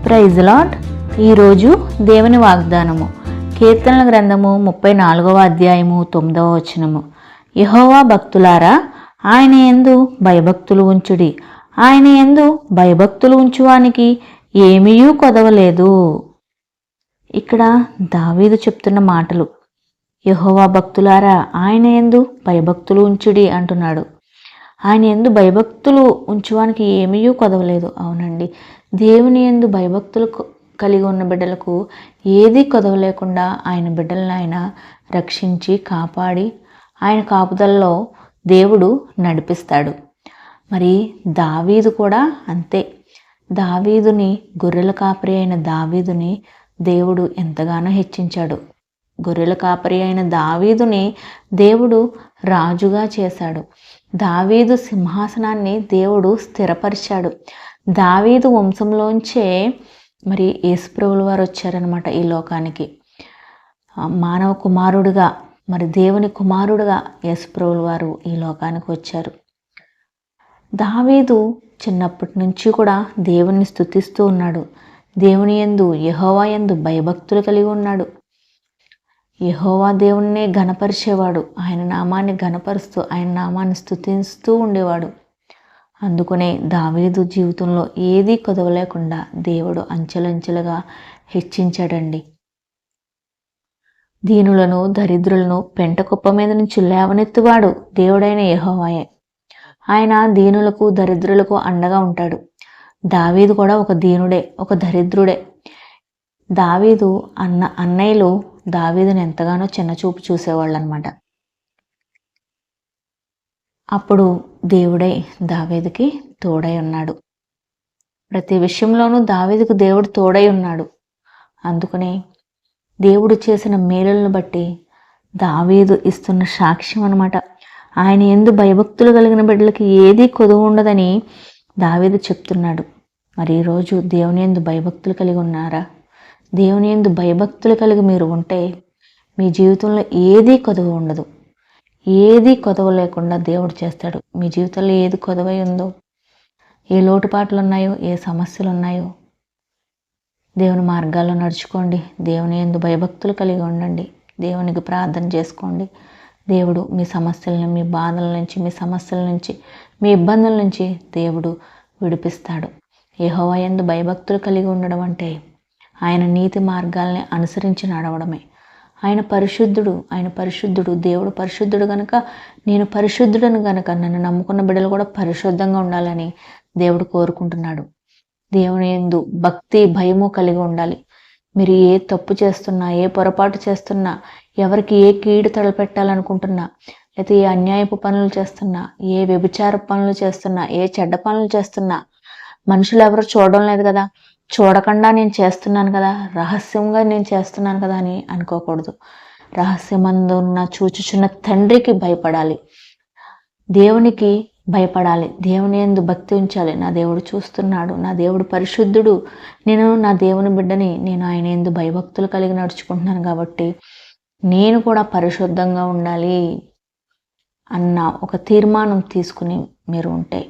Praise lord. ఈరోజు దేవుని వాగ్దానము కీర్తనల గ్రంథము 34వ అధ్యాయము 9వ వచనము. యెహోవా భక్తులారా, ఆయన యందు భయభక్తులు ఉంచుడి, ఆయన యందు భయభక్తులు ఉంచువానికి ఏమీయూ కొదవలేదు. ఇక్కడ దావీదు చెప్తున్న మాటలు. యెహోవా భక్తులారా, ఆయన యందు భయభక్తులు ఉంచుడి అంటున్నాడు. ఆయన యందు భయభక్తులు ఉంచువానికి ఏమీయూ కొదవలేదు. అవునండి, దేవుని యందు భయభక్తులు కలిగి ఉన్న బిడ్డలకు ఏదీ కొదవలేకుండా ఆయన బిడ్డలను ఆయన రక్షించి కాపాడి ఆయన కాపుదలలో దేవుడు నడిపిస్తాడు. మరి దావీదు కూడా అంతే. దావీదుని, గొర్రెల కాపరి అయిన దావీదుని దేవుడు ఎంతగానో హెచ్చించాడు. గొర్రెల కాపరి అయిన దావీదుని దేవుడు రాజుగా చేశాడు. దావీదు సింహాసనాన్ని దేవుడు స్థిరపరిచాడు. దావీదు వంశంలోంచే మరి యేసుప్రభుల వారు వచ్చారనమాట ఈ లోకానికి. మానవ కుమారుడుగా, మరి దేవుని కుమారుడుగా యేసుప్రభుల వారు ఈ లోకానికి వచ్చారు. దావీదు చిన్నప్పటి నుంచి కూడా దేవుని స్తుతిస్తూ ఉన్నాడు. దేవుని యందు, యెహోవా యందు భయభక్తులు కలిగి ఉన్నాడు. యెహోవా దేవుణ్ణే ఘనపరిచేవాడు. ఆయన నామాన్ని ఘనపరుస్తూ ఆయన నామాన్ని స్తుతిస్తూ ఉండేవాడు. అందుకనే దావీదు జీవితంలో ఏదీ కొదవలేకుండా దేవుడు అంచెలంచెలుగా హెచ్చించాడండి. దీనులను, దరిద్రులను పెంట కుప్ప మీద నుంచి లేవనెత్తువాడు దేవుడైన యెహోవాయే. ఆయన దీనులకు, దరిద్రులకు అండగా ఉంటాడు. దావీదు కూడా ఒక దీనుడే, ఒక దరిద్రుడే. దావీదు అన్నయ్యలు దావీదుని ఎంతగానో చిన్నచూపు చూసేవాళ్ళు అనమాట. అప్పుడు దేవుడై దావీదుకి తోడై ఉన్నాడు. ప్రతి విషయంలోనూ దావీదుకు దేవుడు తోడై ఉన్నాడు. అందుకనే దేవుడు చేసిన మేలులను బట్టి దావీదు ఇస్తున్న సాక్ష్యం అనమాట. ఆయన యందు భయభక్తులు కలిగిన బిడ్డలకి ఏదీ కొదువు ఉండదని దావీదు చెప్తున్నాడు. మరి ఈరోజు దేవుని యందు భయభక్తులు కలిగి ఉన్నారా? దేవుని యందు భయభక్తులు కలిగి మీరు ఉంటే మీ జీవితంలో ఏదీ కొదవ ఉండదు. ఏదీ కొదవ లేకుండా దేవుడు చేస్తాడు. మీ జీవితంలో ఏది కొదవై ఉందో, ఏ లోటుపాట్లు ఉన్నాయో, ఏ సమస్యలు ఉన్నాయో, దేవుని మార్గాల్లో నడుచుకోండి. దేవుని యందు భయభక్తులు కలిగి ఉండండి. దేవునికి ప్రార్థన చేసుకోండి. దేవుడు మీ సమస్యలను, మీ బాధల నుంచి, మీ సమస్యల నుంచి, మీ ఇబ్బందుల నుంచి దేవుడు విడిపిస్తాడు. యెహోవా యందు భయభక్తులు కలిగి ఉండడం అంటే ఆయన నీతి మార్గాల్ని అనుసరించి నడవడమే. ఆయన పరిశుద్ధుడు, ఆయన పరిశుద్ధుడు, దేవుడు పరిశుద్ధుడు గనక నేను పరిశుద్ధుడను గనక నన్ను నమ్ముకున్న బిడ్డలు కూడా పరిశుద్ధంగా ఉండాలని దేవుడు కోరుకుంటున్నాడు. దేవుని యందు భక్తి, భయము కలిగి ఉండాలి. మీరు ఏ తప్పు చేస్తున్నా, ఏ పొరపాటు చేస్తున్నా, ఎవరికి ఏ కీడు తలపెట్టాలనుకుంటున్నా, లేకపోతే ఏ అన్యాయపు పనులు చేస్తున్నా, ఏ వ్యభిచార పనులు చేస్తున్నా, ఏ చెడ్డ పనులు చేస్తున్నా, మనుషులు ఎవరు చూడడం లేదు కదా, చూడకుండా నేను చేస్తున్నాను కదా, రహస్యంగా నేను చేస్తున్నాను కదా అని అనుకోకూడదు. రహస్యమందు ఉన్న చూచుచున్న తండ్రికి భయపడాలి, దేవునికి భయపడాలి, దేవుని యందు భక్తి ఉంచాలి. నా దేవుడు చూస్తున్నాడు, నా దేవుడు పరిశుద్ధుడు, నేను నా దేవుని బిడ్డని, నేను ఆయన యందు భయభక్తులు కలిగి నడుచుకుంటున్నాను కాబట్టి నేను కూడా పరిశుద్ధంగా ఉండాలి అన్న ఒక తీర్మానం తీసుకుని మీరు ఉంటే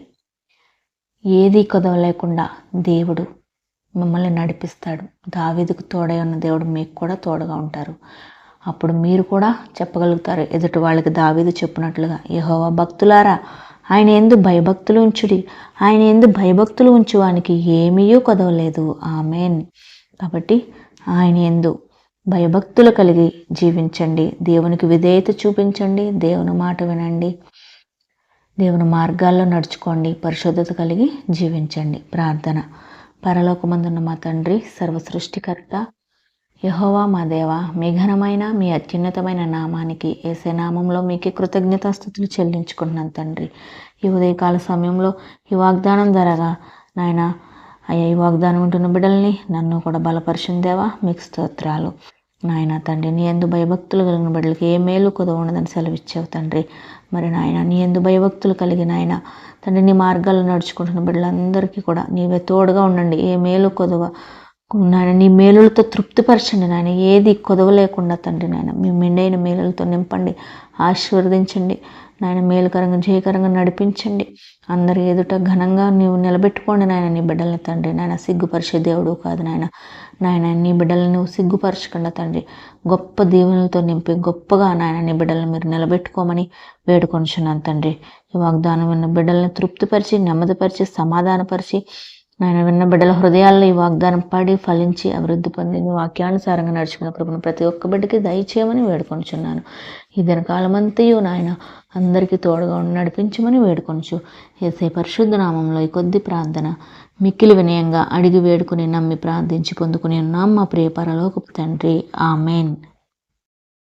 ఏదీ కొదవ లేకుండా దేవుడు మిమ్మల్ని నడిపిస్తాడు. దావీదుకు తోడై ఉన్న దేవుడు మీకు కూడా తోడుగా ఉంటారు. అప్పుడు మీరు కూడా చెప్పగలుగుతారు ఎదుటి వాళ్ళకి దావీదు చెప్పినట్లుగా, యెహోవా భక్తులారా, ఆయన యందు భయభక్తులు ఉంచుడి, ఆయన యందు భయభక్తులు ఉంచువానికి ఏమీయూ కొదవలేదు. ఆమేన్. కాబట్టి ఆయన యందు భయభక్తులు కలిగి జీవించండి. దేవునికి విధేయత చూపించండి. దేవుని మాట వినండి. దేవుని మార్గాల్లో నడుచుకోండి. పరిశుద్ధత కలిగి జీవించండి. ప్రార్థన. పరలోకమందున్న మా తండ్రి, సర్వసృష్టికర్త యెహోవా మా దేవ, మీ ఘనమైన, మీ అత్యున్నతమైన నామానికి, యేసే నామంలో మీకే కృతజ్ఞతాస్తుతులు చెల్లించుకుంటున్నాను తండ్రి. ఈ ఉదయకాల సమయంలో ఈ వాగ్దానం ధరగా నాయన అయ్యా, ఈ వాగ్దానం ఉంటున్న బిడ్డల్ని నన్ను కూడా బలపరిచిన దేవా మీకు స్తోత్రాలు. నాయన తండ్రి, నీ యందు భయభక్తులు కలిగిన బిడ్డలకి ఏ మేలు కొదవ ఉండదని సెలవిచ్చావు తండ్రి. మరి నాయన, నీ యందు భయభక్తులు కలిగిన ఆయన తండ్రి, నీ మార్గాల్లో నడుచుకుంటున్న బిడ్డలందరికీ కూడా నీవే తోడుగా ఉండండి. ఏ మేలు కొదవ నాయన, నీ మేలులతో తృప్తిపరచండి నాయన. ఏది కొదవ లేకుండా తండ్రి నాయన, మీ మెండైన మేలులతో నింపండి, ఆశీర్వదించండి నాయన మేలుకరంగా జయకరంగా నడిపించండి. అందరి ఎదుట ఘనంగా నీవు నిలబెట్టుకోండి నాయన నీ బిడ్డలని తండ్రి. నాయన సిగ్గుపరిచే దేవుడు కాదు నాయన నీ బిడ్డలను నువ్వు సిగ్గుపరచకుండా తండ్రి, గొప్ప దీవెనలతో నింపి గొప్పగా నాయన నీ బిడ్డలను మీరు నిలబెట్టుకోమని వేడుకొంచున్నాను తండ్రి. ఈ వాగ్దానం విన్న బిడ్డలను తృప్తిపరిచి, నెమ్మదిపరిచి, సమాధానపరిచి నాయన విన్న బిడ్డల హృదయాల్లో ఈ వాగ్దానం పడి ఫలించి అభివృద్ధి పొంది నీ వాక్యానుసారంగా నడుచుకున్న కృపను ప్రతి ఒక్క బిడ్డకి దయచేయమని వేడుకొంచున్నాను. ఈ దినకాలమంతయు నాయన అందరికీ తోడుగా ఉండి నడిపించమని వేడుకొంచు. యేసయ్య పరిశుద్ధ నామంలో ఈ కొద్ది ప్రార్థన మిక్కిలి వినయంగా అడిగి వేడుకుని నమ్మి ప్రార్థించి పొందుకుని ఉన్నాం మా ప్రియ పరలోకపు తండ్రి. ఆమెన్.